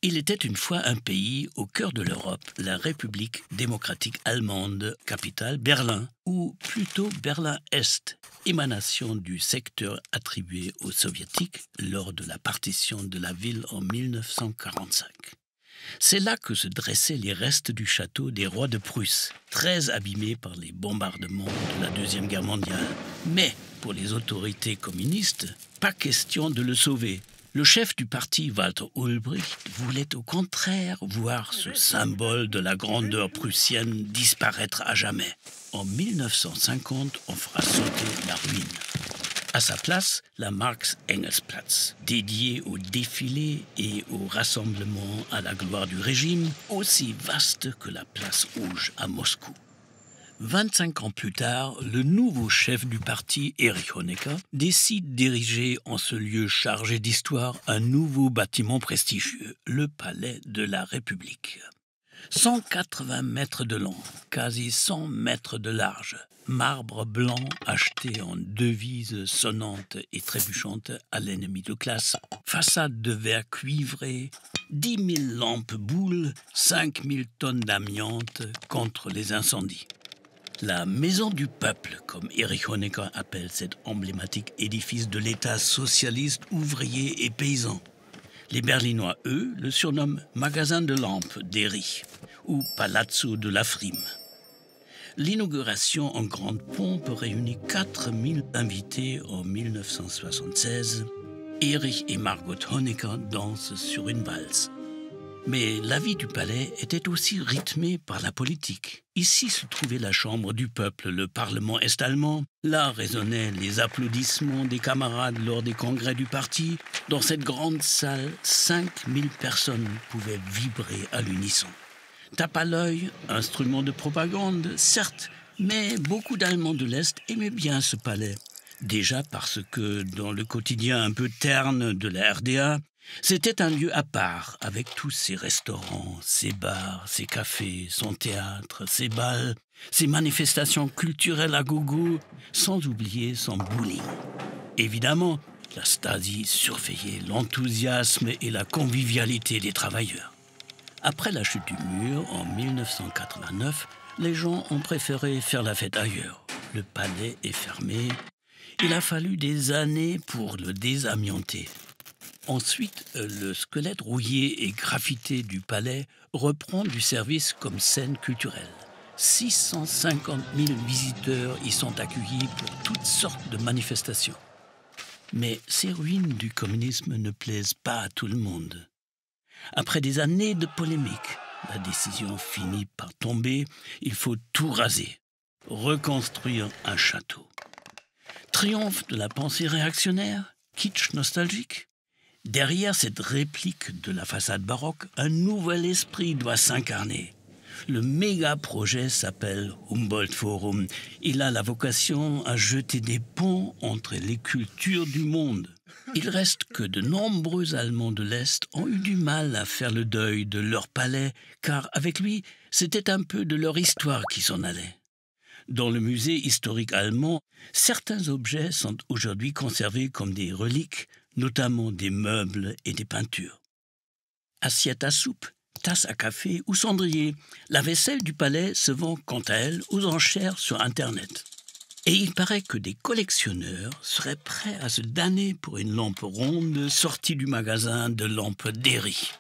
Il était une fois un pays au cœur de l'Europe, la République démocratique allemande, capitale Berlin, ou plutôt Berlin-Est, émanation du secteur attribué aux soviétiques lors de la partition de la ville en 1945. C'est là que se dressaient les restes du château des rois de Prusse, très abîmés par les bombardements de la Deuxième Guerre mondiale. Mais pour les autorités communistes, pas question de le sauver. Le chef du parti, Walter Ulbricht, voulait au contraire voir ce symbole de la grandeur prussienne disparaître à jamais. En 1950, on fera sauter la ruine. À sa place, la Marx-Engels-Platz, dédiée au défilé et au rassemblement à la gloire du régime, aussi vaste que la place rouge à Moscou. 25 ans plus tard, le nouveau chef du parti, Erich Honecker, décide d'ériger en ce lieu chargé d'histoire un nouveau bâtiment prestigieux, le Palais de la République. 180 mètres de long, quasi 100 mètres de large, marbre blanc acheté en devises sonnantes et trébuchantes à l'ennemi de classe, façade de verre cuivré, 10 000 lampes boules, 5 000 tonnes d'amiante contre les incendies. La maison du peuple, comme Erich Honecker appelle cet emblématique édifice de l'État socialiste, ouvrier et paysan. Les Berlinois, eux, le surnomment « magasin de lampes d'Erich » ou « palazzo de la frime ». L'inauguration en grande pompe réunit 4000 invités en 1976. Erich et Margot Honecker dansent sur une valse. Mais la vie du palais était aussi rythmée par la politique. Ici se trouvait la chambre du peuple, le parlement est-allemand. Là résonnaient les applaudissements des camarades lors des congrès du parti. Dans cette grande salle, 5000 personnes pouvaient vibrer à l'unisson. Tape à l'œil, instrument de propagande, certes, mais beaucoup d'Allemands de l'Est aimaient bien ce palais. Déjà parce que, dans le quotidien un peu terne de la RDA, c'était un lieu à part, avec tous ses restaurants, ses bars, ses cafés, son théâtre, ses bals, ses manifestations culturelles à gogo, sans oublier son bowling. Évidemment, la Stasi surveillait l'enthousiasme et la convivialité des travailleurs. Après la chute du mur, en 1989, les gens ont préféré faire la fête ailleurs. Le palais est fermé. Il a fallu des années pour le désamianter. Ensuite, le squelette rouillé et graffité du palais reprend du service comme scène culturelle. 650 000 visiteurs y sont accueillis pour toutes sortes de manifestations. Mais ces ruines du communisme ne plaisent pas à tout le monde. Après des années de polémiques, la décision finit par tomber. Il faut tout raser, reconstruire un château. Triomphe de la pensée réactionnaire, kitsch nostalgique. Derrière cette réplique de la façade baroque, un nouvel esprit doit s'incarner. Le méga-projet s'appelle Humboldt Forum. Il a la vocation à jeter des ponts entre les cultures du monde. Il reste que de nombreux Allemands de l'Est ont eu du mal à faire le deuil de leur palais, car avec lui, c'était un peu de leur histoire qui s'en allait. Dans le musée historique allemand, certains objets sont aujourd'hui conservés comme des reliques, notamment des meubles et des peintures. Assiettes à soupe, tasses à café ou cendriers, la vaisselle du palais se vend quant à elle aux enchères sur Internet. Et il paraît que des collectionneurs seraient prêts à se damner pour une lampe ronde sortie du magasin de lampes d'Erich.